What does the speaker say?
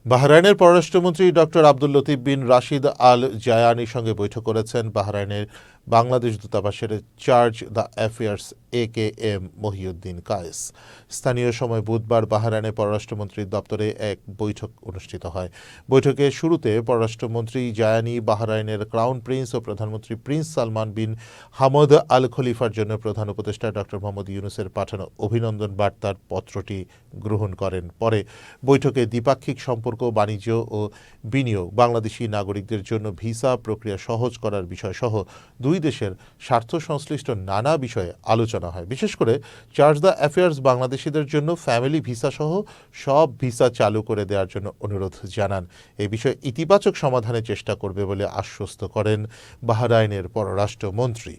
বাহরাইনের পররাষ্ট্রমন্ত্রী doctor Abdul Latif bin Rashid Al জায়ানির সঙ্গে বৈঠক করেছেন বাহরাইনের বাংলাদেশ দূতাবাসের charge d' affaires AKM Mohiuddin Kayes. স্থানীয় সময় বুধবার বাহরাইনের পররাষ্ট্রমন্ত্রীর দপ্তরে এক বৈঠক অনুষ্ঠিত হয়। বৈঠকের শুরুতে পররাষ্ট্রমন্ত্রী জায়ানি বাহরাইনের ক্রাউন প্রিন্স ও প্রধানমন্ত্রী প্রিন্স সালমান বিন হামদ আল খলিফার জন্য প্রধান উপদেষ্টা ডক্টর মোহাম্মদ ইউনূসের পাঠানো অভিনন্দন বার্তার পত্রটি গ্রহণ করেন। পরে বৈঠকে দ্বিপাক্ষিক সম্পর্ক, বাণিজ্য ও বিনিয়োগ, বাংলাদেশি নাগরিকদের জন্য ভিসা প্রক্রিয়া সহজ করার বিষয়সহ দুই দেশের স্বার্থ সংশ্লিষ্ট নানা বিষয়ে আলোচনা হয়। বিশেষ করে চার্জ দ্য অ্যাফেয়ার্স বাংলাদেশিদের জন্য ফ্যামিলি ভিসা সহ সব ভিসা চালু করে দেওয়ার জন্য অনুরোধ জানান। এ বিষয়ে ইতিবাচক সমাধানের চেষ্টা করবে বলে আশ্বস্ত করেন বাহরাইনের পররাষ্ট্রমন্ত্রী।